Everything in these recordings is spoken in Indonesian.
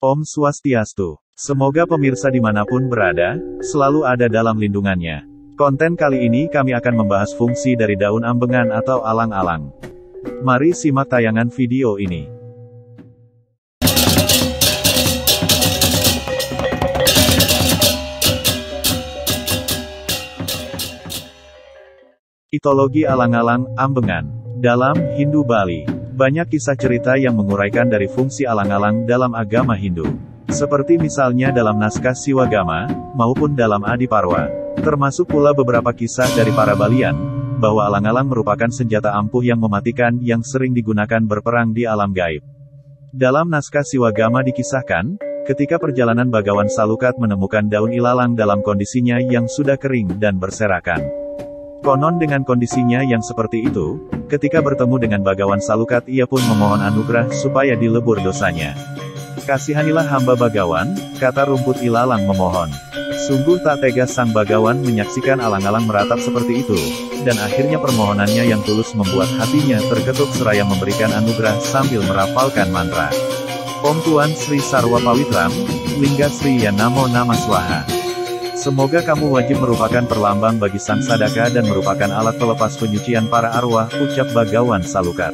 Om Swastiastu. Semoga pemirsa dimanapun berada, selalu ada dalam lindungannya. Konten kali ini kami akan membahas fungsi dari daun ambengan atau alang-alang. Mari simak tayangan video ini. Mitologi alang-alang, ambengan. Dalam Hindu Bali, banyak kisah cerita yang menguraikan dari fungsi alang-alang dalam agama Hindu. Seperti misalnya dalam naskah Siwagama, maupun dalam Adiparwa. Termasuk pula beberapa kisah dari para Balian, bahwa alang-alang merupakan senjata ampuh yang mematikan yang sering digunakan berperang di alam gaib. Dalam naskah Siwagama dikisahkan, ketika perjalanan Bagawan Salukat menemukan daun ilalang dalam kondisinya yang sudah kering dan berserakan. Konon dengan kondisinya yang seperti itu, ketika bertemu dengan Bagawan Salukat ia pun memohon anugerah supaya dilebur dosanya. Kasihanilah hamba Bagawan, kata rumput ilalang memohon. Sungguh tak tega sang Bagawan menyaksikan alang-alang meratap seperti itu, dan akhirnya permohonannya yang tulus membuat hatinya terketuk seraya memberikan anugerah sambil merapalkan mantra. Om Tuan Sri Sarwa Pawitram, Lingga Sri Ya Namo Nama Swaha. Semoga kamu wajib merupakan perlambang bagi sang Sadaka dan merupakan alat pelepas penyucian para arwah, ucap Bagawan Salukat.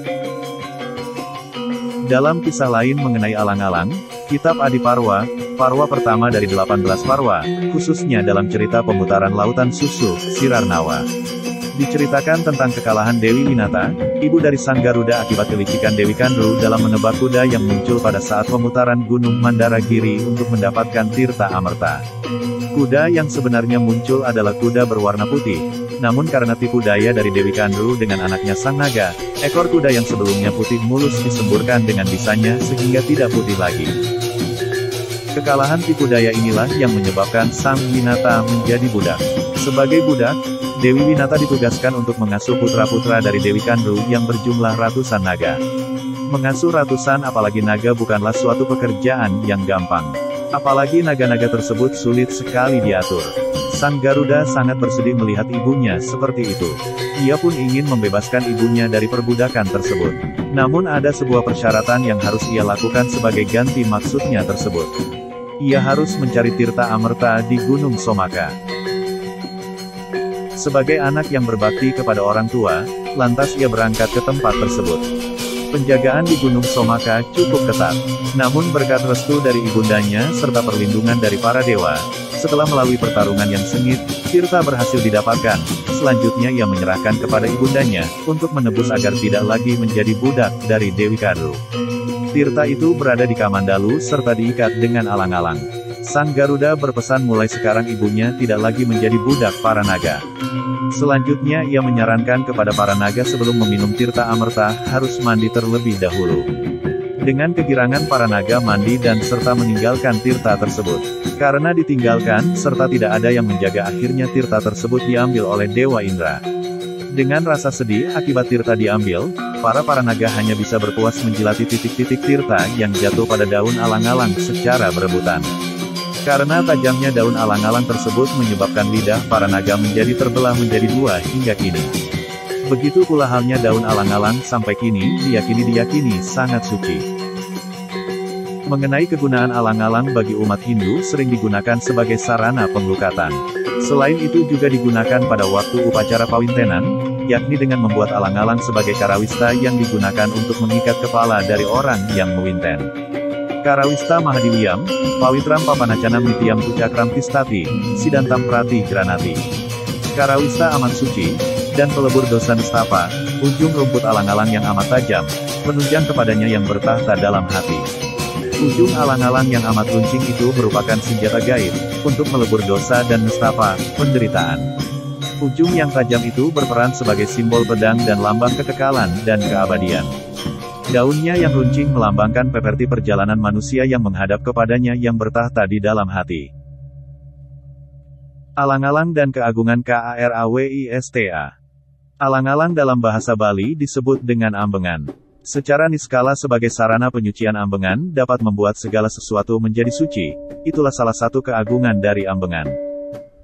Dalam kisah lain mengenai alang-alang, kitab Adiparwa, Parwa pertama dari 18 Parwa, khususnya dalam cerita pemutaran lautan susu, Sirarnawa. Diceritakan tentang kekalahan Dewi Winata, ibu dari sang Garuda akibat kelicikan Dewi Kandru dalam menebak kuda yang muncul pada saat pemutaran Gunung Mandaragiri untuk mendapatkan Tirta Amerta. Kuda yang sebenarnya muncul adalah kuda berwarna putih, namun karena tipu daya dari Dewi Kandru dengan anaknya sang naga, ekor kuda yang sebelumnya putih mulus disemburkan dengan bisanya sehingga tidak putih lagi. Kekalahan tipu daya inilah yang menyebabkan sang Winata menjadi budak. Sebagai budak, Dewi Winata ditugaskan untuk mengasuh putra-putra dari Dewi Kandru yang berjumlah ratusan naga. Mengasuh ratusan apalagi naga bukanlah suatu pekerjaan yang gampang. Apalagi naga-naga tersebut sulit sekali diatur. Sang Garuda sangat bersedih melihat ibunya seperti itu. Ia pun ingin membebaskan ibunya dari perbudakan tersebut. Namun ada sebuah persyaratan yang harus ia lakukan sebagai ganti maksudnya tersebut. Ia harus mencari Tirta Amerta di Gunung Somaka. Sebagai anak yang berbakti kepada orang tua, lantas ia berangkat ke tempat tersebut. Penjagaan di Gunung Somaka cukup ketat. Namun berkat restu dari ibundanya serta perlindungan dari para dewa, setelah melalui pertarungan yang sengit, Tirta berhasil didapatkan. Selanjutnya ia menyerahkan kepada ibundanya, untuk menebus agar tidak lagi menjadi budak dari Dewi Kandru. Tirta itu berada di Kamandalu serta diikat dengan alang-alang. Sang Garuda berpesan mulai sekarang ibunya tidak lagi menjadi budak para naga. Selanjutnya ia menyarankan kepada para naga sebelum meminum Tirta Amerta, harus mandi terlebih dahulu. Dengan kegirangan para naga mandi dan serta meninggalkan Tirta tersebut. Karena ditinggalkan, serta tidak ada yang menjaga akhirnya Tirta tersebut diambil oleh Dewa Indra. Dengan rasa sedih akibat Tirta diambil, para naga hanya bisa berpuas menjilati titik-titik Tirta yang jatuh pada daun alang-alang secara berebutan. Karena tajamnya daun alang-alang tersebut menyebabkan lidah para naga menjadi terbelah menjadi dua hingga kini. Begitu pula halnya daun alang-alang sampai kini, diyakini sangat suci. Mengenai kegunaan alang-alang bagi umat Hindu sering digunakan sebagai sarana penglukatan. Selain itu juga digunakan pada waktu upacara pawintenan, yakni dengan membuat alang-alang sebagai karawista yang digunakan untuk mengikat kepala dari orang yang mewinten. Karawista Mahadiwiyam, Pawitram Papanacanam Nitiam Pucakram Tistati, Sidantam Prati Granati. Karawista amat suci, dan pelebur dosa nestapa, ujung rumput alang-alang yang amat tajam, menunjang kepadanya yang bertahta dalam hati. Ujung alang-alang yang amat runcing itu merupakan senjata gaib, untuk melebur dosa dan nestapa, penderitaan. Ujung yang tajam itu berperan sebagai simbol pedang dan lambang kekekalan dan keabadian. Daunnya yang runcing melambangkan peperti perjalanan manusia yang menghadap kepadanya yang bertahta di dalam hati. Alang-alang dan keagungan Krawista. Alang-alang dalam bahasa Bali disebut dengan ambengan. Secara niskala sebagai sarana penyucian ambengan dapat membuat segala sesuatu menjadi suci, itulah salah satu keagungan dari ambengan.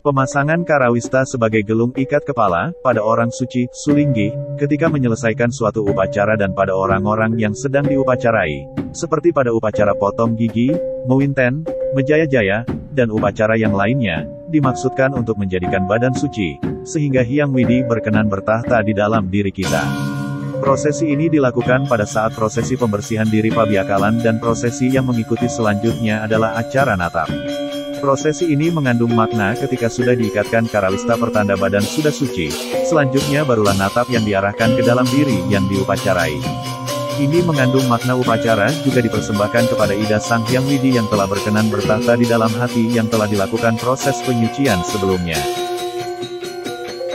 Pemasangan Karawista sebagai gelung ikat kepala, pada orang suci, Sulinggi, ketika menyelesaikan suatu upacara dan pada orang-orang yang sedang diupacarai, seperti pada upacara potong gigi, mewinten, menjaya-jaya, dan upacara yang lainnya, dimaksudkan untuk menjadikan badan suci, sehingga Hyang Widi berkenan bertahta di dalam diri kita. Prosesi ini dilakukan pada saat prosesi pembersihan diri Pabiakalan dan prosesi yang mengikuti selanjutnya adalah acara natap. Prosesi ini mengandung makna ketika sudah diikatkan Karawista pertanda badan sudah suci, selanjutnya barulah natap yang diarahkan ke dalam diri yang diupacarai. Ini mengandung makna upacara juga dipersembahkan kepada Ida Sang Hyang Widi yang telah berkenan bertahta di dalam hati yang telah dilakukan proses penyucian sebelumnya.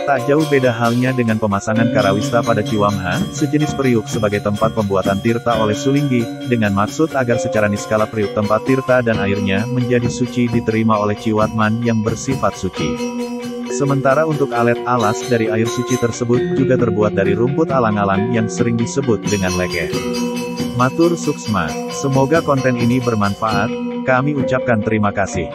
Tak jauh beda halnya dengan pemasangan Karawista pada Ciwamha, sejenis periuk sebagai tempat pembuatan tirta oleh Sulinggi, dengan maksud agar secara niskala periuk tempat tirta dan airnya menjadi suci diterima oleh Ciwatman yang bersifat suci. Sementara untuk alet alas dari air suci tersebut juga terbuat dari rumput alang-alang yang sering disebut dengan lekeh. Matur Suksma, semoga konten ini bermanfaat, kami ucapkan terima kasih.